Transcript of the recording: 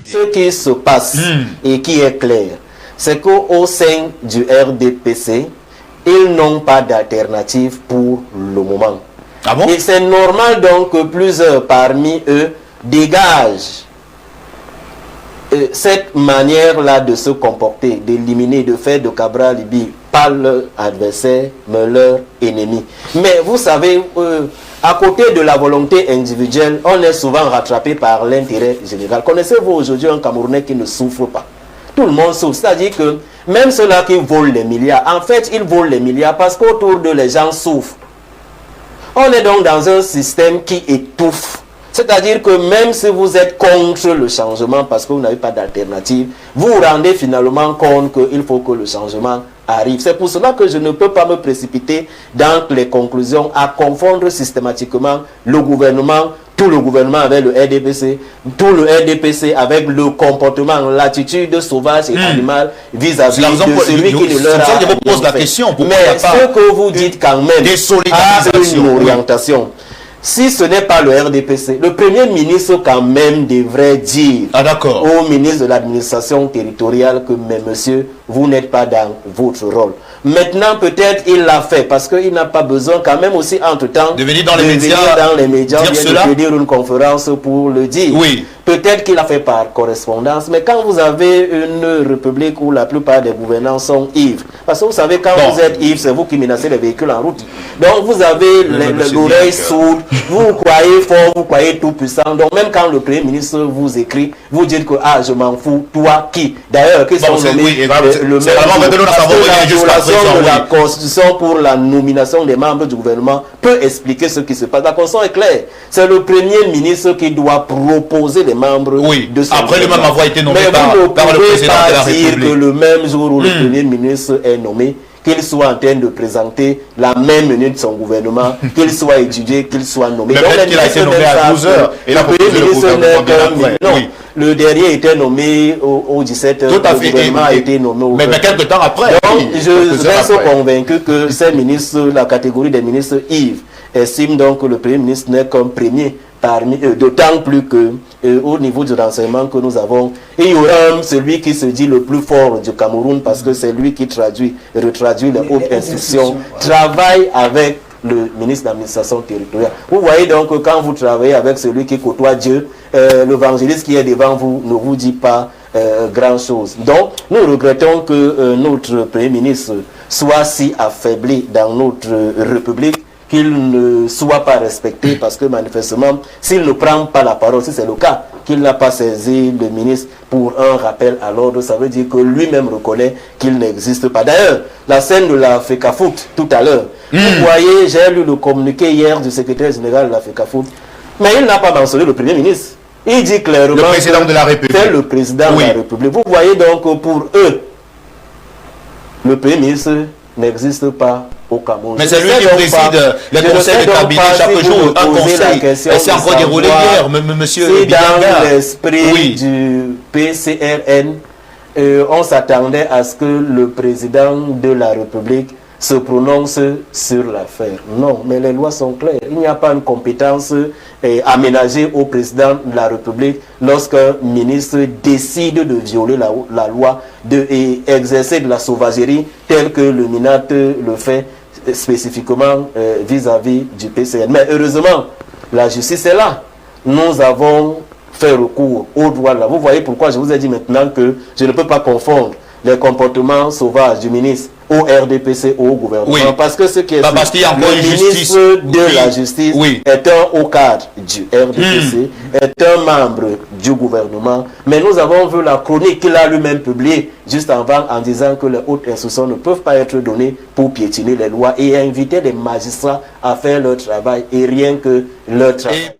Ce qui se passe et qui est clair, c'est qu'au sein du RDPC, ils n'ont pas d'alternative pour le moment. Ah bon? Et c'est normal donc que plusieurs parmi eux dégagent cette manière-là de se comporter, d'éliminer, de faire de Cabral Libye pas leur adversaire, mais leur ennemi. Mais vous savez, à côté de la volonté individuelle, on est souvent rattrapé par l'intérêt général. Connaissez-vous aujourd'hui un Camerounais qui ne souffre pas? Tout le monde souffre. C'est-à-dire que même ceux-là qui volent les milliards, en fait, ils volent les milliards parce qu'autour d'eux, les gens souffrent. On est donc dans un système qui étouffe. C'est-à-dire que même si vous êtes contre le changement parce que vous n'avez pas d'alternative, vous vous rendez finalement compte qu'il faut que le changement arrive. C'est pour cela que je ne peux pas me précipiter dans les conclusions à confondre systématiquement le gouvernement, tout le gouvernement avec le RDPC, tout le RDPC avec le comportement, l'attitude sauvage et animale vis-à-vis de celui qui ne leur a je vous pose la question. Mais ce que vous dites quand même a une orientation. Si ce n'est pas le RDPC, le Premier ministre quand même devrait dire au ministre de l'administration territoriale que, mais monsieur, vous n'êtes pas dans votre rôle. Maintenant, peut-être il l'a fait parce qu'il n'a pas besoin quand même aussi entre-temps de venir dans les médias, de tenir une conférence pour le dire. Oui. Peut-être qu'il a fait par correspondance, mais quand vous avez une république où la plupart des gouvernants sont ivres, parce que vous savez, quand vous êtes ivre, c'est vous qui menacez les véhicules en route. Donc vous avez l'oreille sourde, vous croyez fort, vous croyez tout puissant. Donc même quand le Premier ministre vous écrit, vous dites que ah, je m'en fous, toi qui? D'ailleurs, qui sont nommés le même de la Constitution pour la nomination des membres du gouvernement peut expliquer ce qui se passe. La Constitution est claire. C'est le Premier ministre qui doit proposer les membres de son après le même avoir été nommé par le président de la République. Que le même jour où le Premier ministre est nommé, qu'il soit en train de présenter la même minute de son gouvernement, qu'il soit étudié, qu'il soit nommé. Le fait qu'il a été nommé à 12 heures, et le Premier ministre le dernier était nommé au 17 heures, le gouvernement a été nommé au mais quelques temps après. Donc, je reste convaincu que ces ministres, la catégorie des ministres Yves, estime donc que le Premier ministre n'est qu'un premier parmi eux, d'autant plus que au niveau du renseignement que nous avons, il y aura celui qui se dit le plus fort du Cameroun parce que c'est lui qui retraduit les hautes institutions, travaille avec le ministre de l'administration territoriale. Vous voyez donc que quand vous travaillez avec celui qui côtoie Dieu, l'évangéliste qui est devant vous ne vous dit pas grand chose. Donc nous regrettons que notre Premier ministre soit si affaibli dans notre République qu'il ne soit pas respecté parce que manifestement, s'il ne prend pas la parole, si c'est le cas, qu'il n'a pas saisi le ministre pour un rappel à l'ordre, ça veut dire que lui-même reconnaît qu'il n'existe pas. D'ailleurs, la scène de la FECAFOOT tout à l'heure, vous voyez, j'ai lu le communiqué hier du secrétaire général de la FECAFOOT, mais il n'a pas mentionné le Premier ministre. Il dit clairement le président de la République. C'est le président de la République. Vous voyez donc que pour eux, le Premier ministre n'existe pas au Cameroun. Mais c'est lui qui préside le conseil de cabinet chaque jour, un conseil. Et c'est encore déroulé hier, monsieur Bidanga. Dans l'esprit du PCRN, on s'attendait à ce que le président de la République se prononce sur l'affaire. Non, mais les lois sont claires. Il n'y a pas une compétence aménagée au président de la République lorsqu'un ministre décide de violer la loi et exercer de la sauvagerie telle que le MINAT le fait spécifiquement vis-à-vis du PCN. Mais heureusement, la justice est là. Nous avons fait recours au droit là. Vous voyez pourquoi je vous ai dit maintenant que je ne peux pas confondre les comportements sauvages du ministre au RDPC, au gouvernement, parce que ce qui est le ministre de la justice est un haut cadre du RDPC, est un membre du gouvernement, mais nous avons vu la chronique qu'il a lui-même publiée juste avant en disant que les hautes instructions ne peuvent pas être données pour piétiner les lois et inviter les magistrats à faire leur travail et rien que leur travail.